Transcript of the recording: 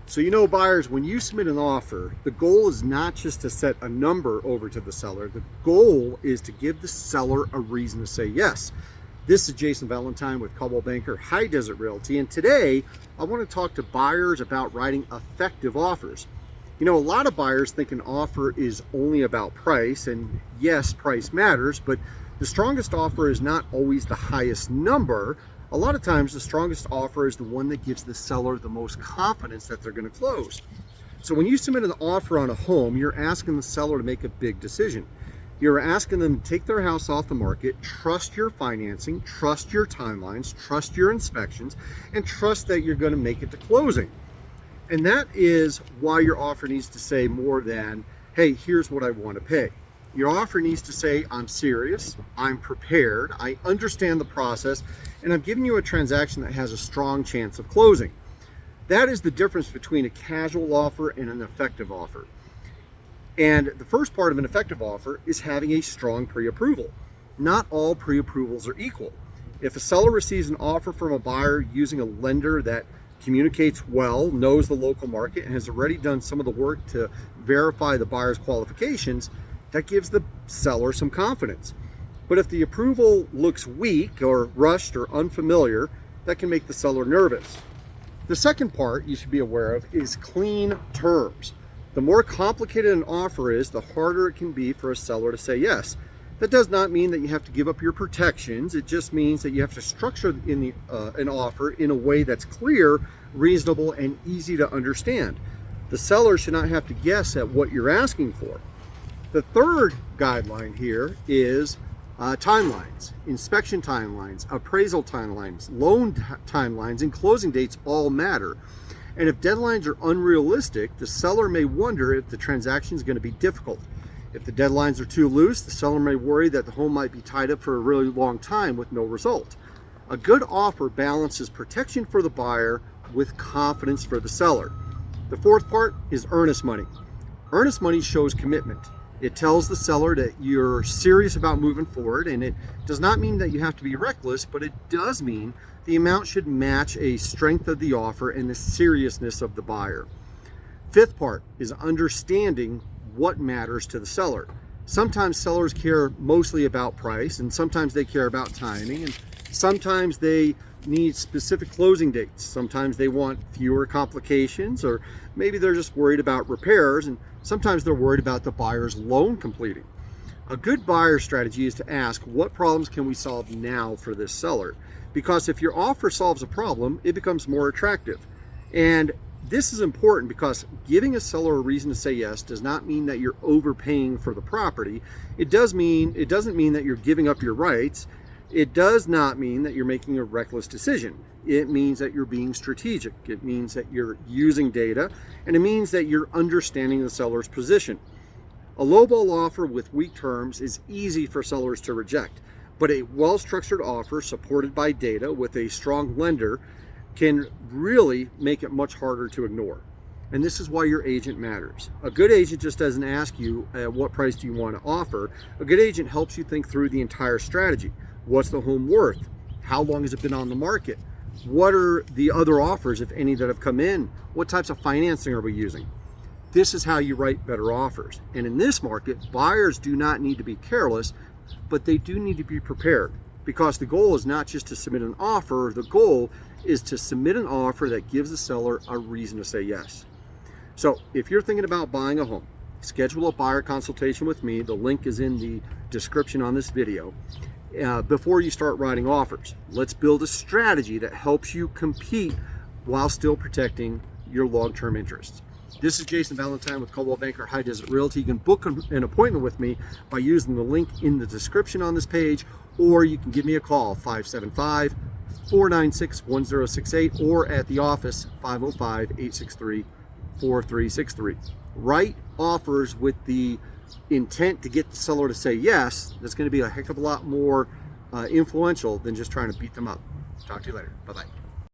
So buyers, when you submit an offer, the goal is not just to set a number over to the seller. The goal is to give the seller a reason to say yes. This is Jason Valentine with Coldwell Banker High Desert Realty, and today I want to talk to buyers about writing effective offers. A lot of buyers think an offer is only about price, and yes, price matters, but the strongest offer is not always the highest number. A lot of times the strongest offer is the one that gives the seller the most confidence that they're going to close. So when you submit an offer on a home, you're asking the seller to make a big decision. You're asking them to take their house off the market, trust your financing, trust your timelines, trust your inspections, and trust that you're going to make it to closing. And that is why your offer needs to say more than, hey, here's what I want to pay. Your offer needs to say, I'm serious, I'm prepared, I understand the process, and I'm giving you a transaction that has a strong chance of closing. That is the difference between a casual offer and an effective offer. And the first part of an effective offer is having a strong pre-approval. Not all pre-approvals are equal. If a seller receives an offer from a buyer using a lender that communicates well, knows the local market, and has already done some of the work to verify the buyer's qualifications, that gives the seller some confidence. But if the approval looks weak or rushed or unfamiliar, that can make the seller nervous. The second part you should be aware of is clean terms. The more complicated an offer is, the harder it can be for a seller to say yes. That does not mean that you have to give up your protections. It just means that you have to structure an offer in a way that's clear, reasonable, and easy to understand. The seller should not have to guess at what you're asking for. The third guideline here is timelines, inspection timelines, appraisal timelines, loan timelines, and closing dates all matter. And if deadlines are unrealistic, the seller may wonder if the transaction is going to be difficult. If the deadlines are too loose, the seller may worry that the home might be tied up for a really long time with no result. A good offer balances protection for the buyer with confidence for the seller. The fourth part is earnest money. Earnest money shows commitment. It tells the seller that you're serious about moving forward, and it does not mean that you have to be reckless, but it does mean the amount should match a strength of the offer and the seriousness of the buyer. Fifth part is understanding what matters to the seller. Sometimes sellers care mostly about price, and sometimes they care about timing, and sometimes they need specific closing dates. Sometimes they want fewer complications, or maybe they're just worried about repairs, and sometimes they're worried about the buyer's loan completing. A good buyer strategy is to ask, what problems can we solve now for this seller? Because if your offer solves a problem, it becomes more attractive. And this is important because giving a seller a reason to say yes does not mean that you're overpaying for the property. It doesn't mean that you're giving up your rights. It does not mean that you're making a reckless decision. It means that you're being strategic. It means that you're using data, and it means that you're understanding the seller's position. A lowball offer with weak terms is easy for sellers to reject, but a well-structured offer supported by data with a strong lender can really make it much harder to ignore. And this is why your agent matters. A good agent just doesn't ask you, what price do you want to offer? A good agent helps you think through the entire strategy. What's the home worth? How long has it been on the market? What are the other offers, if any, that have come in? What types of financing are we using? This is how you write better offers. And in this market, buyers do not need to be careless, but they do need to be prepared, because the goal is not just to submit an offer. The goal is to submit an offer that gives the seller a reason to say yes. So if you're thinking about buying a home, schedule a buyer consultation with me. The link is in the description on this video. Before you start writing offers, let's build a strategy that helps you compete while still protecting your long-term interests. This is Jason Valentine with Coldwell Banker High Desert Realty. You can book an appointment with me by using the link in the description on this page, or you can give me a call, 575-496-1068, or at the office, 505-863-4363. Write offers with the intent to get the seller to say yes. That's going to be a heck of a lot more influential than just trying to beat them up. Talk to you later. Bye-bye.